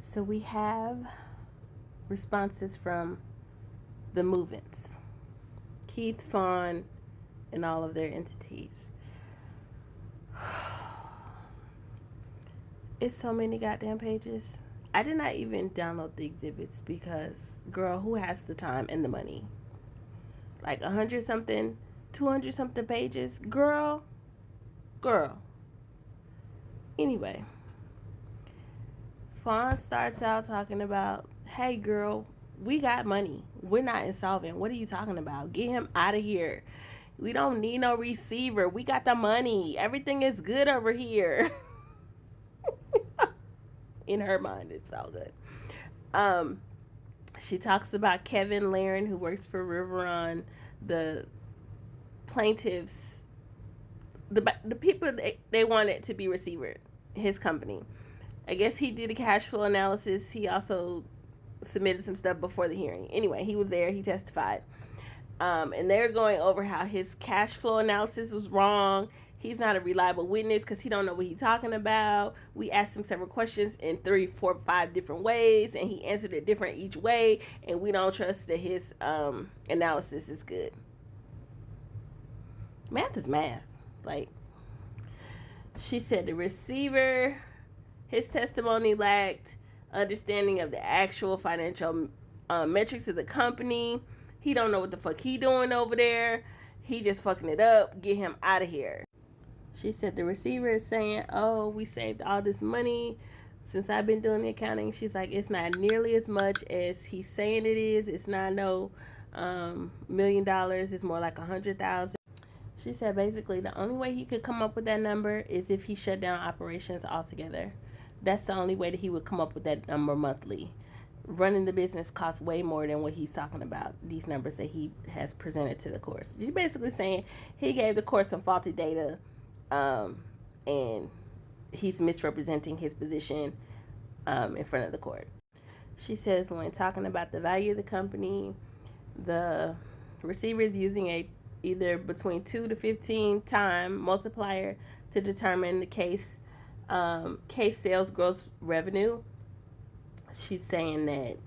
So we have responses from the movements, Keith, Fawn, and all of their entities. It's so many goddamn pages. I did not even download the exhibits because, girl, who has the time and the money? Like 100 something, 200 something pages? Girl. Anyway, Fawn starts out talking about, hey, girl, we got money. We're not insolvent. What are you talking about? Get him out of here. We don't need no receiver. We got the money. Everything is good over here. In her mind, it's all good. She talks about Kevin Laren, who works for Riveron, the plaintiffs, the people they wanted to be receiver, his company. I guess he did a cash flow analysis. He also submitted some stuff before the hearing. Anyway, he was there. He testified. And they're going over how his cash flow analysis was wrong. He's not a reliable witness because he don't know what he's talking about. We asked him several questions in 3, 4, 5 different ways, and he answered it different each way. And we don't trust that his analysis is good. Math is math. Like, she said, the receiver, his testimony lacked understanding of the actual financial metrics of the company. He don't know what the fuck he doing over there. He just fucking it up. Get him out of here. She said the receiver is saying, oh, we saved all this money since I've been doing the accounting. She's like, it's not nearly as much as he's saying it is. It's not no $1 million. It's more like 100,000. She said basically the only way he could come up with that number is if he shut down operations altogether. That's the only way that he would come up with that number monthly. Running the business costs way more than what he's talking about, these numbers that he has presented to the court. She's basically saying he gave the court some faulty data, and he's misrepresenting his position in front of the court. She says when talking about the value of the company, the receiver is using a either between 2 to 15 time multiplier to determine the case sales gross revenue. She's saying that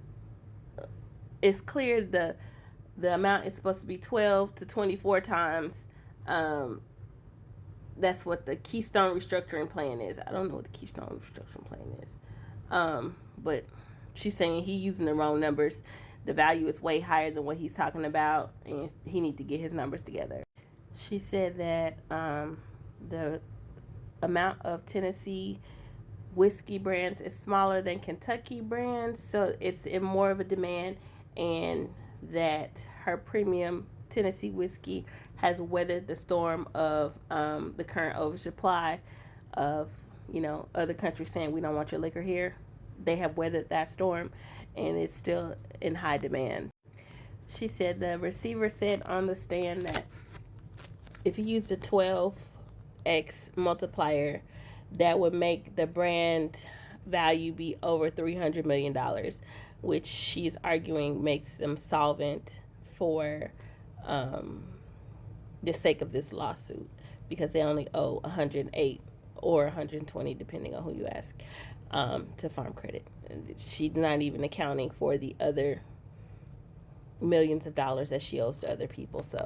it's clear the amount is supposed to be 12 to 24 times. That's what the Keystone restructuring plan is. I don't know what the Keystone restructuring plan is, but she's saying he's using the wrong numbers. The value is way higher than what he's talking about, and he needs to get his numbers together. She said that the amount of Tennessee whiskey brands is smaller than Kentucky brands, so it's in more of a demand, and that her premium Tennessee whiskey has weathered the storm of the current oversupply of, other countries saying we don't want your liquor here. They have weathered that storm, and it's still in high demand. She said the receiver said on the stand that if you used a 12x multiplier, that would make the brand value be over $300 million, which she's arguing makes them solvent for the sake of this lawsuit, because they only owe 108 or 120 depending on who you ask to Farm Credit. She's not even accounting for the other millions of dollars that she owes to other people. So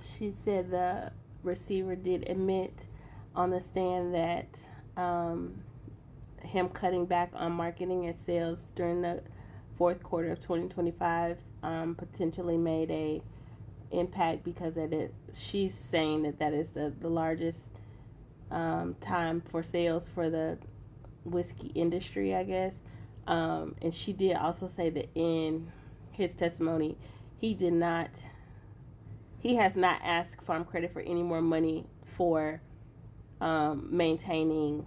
she said the receiver did admit on the stand that him cutting back on marketing and sales during the fourth quarter of 2025 potentially made a impact, because she's saying that is the largest time for sales for the whiskey industry, I guess. And she did also say that in his testimony, he has not asked Farm Credit for any more money for maintaining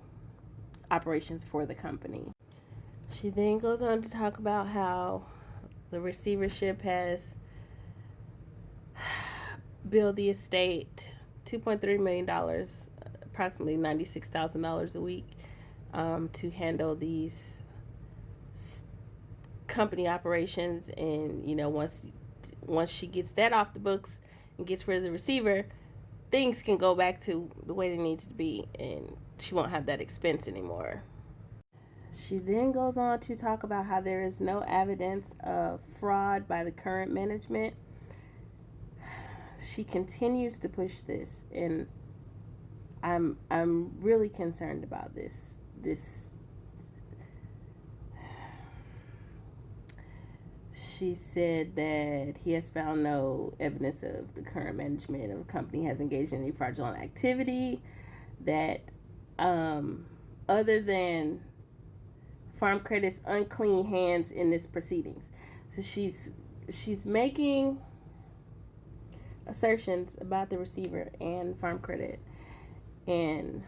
operations for the company. She then goes on to talk about how the receivership has billed the estate $2.3 million, approximately $96,000 a week, to handle these company operations. And once she gets that off the books and gets rid of the receiver, things can go back to the way they need to be, and she won't have that expense anymore. She then goes on to talk about how there is no evidence of fraud by the current management. She continues to push this, and I'm really concerned about this. She said that he has found no evidence of the current management of the company has engaged in any fraudulent activity, that other than Farm Credit's unclean hands in this proceedings. So she's making assertions about the receiver and Farm Credit, and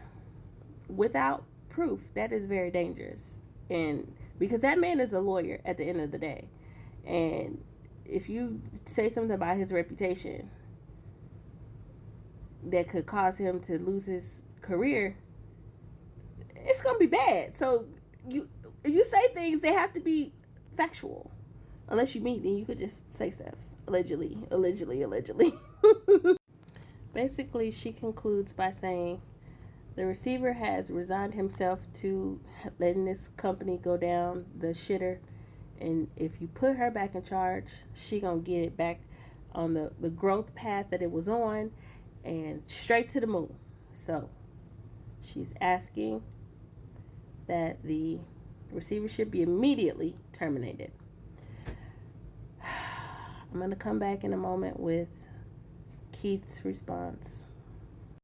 without proof, that is very dangerous. And because that man is a lawyer at the end of the day, and if you say something about his reputation that could cause him to lose his career, it's gonna be bad. So if you say things, they have to be factual. Unless you meet, then you could just say stuff. Allegedly. Basically, she concludes by saying the receiver has resigned himself to letting this company go down the shitter, and if you put her back in charge, she gonna get it back on the growth path that it was on, and straight to the moon. So she's asking that the receivership be immediately terminated. I'm going to come back in a moment with Keith's response.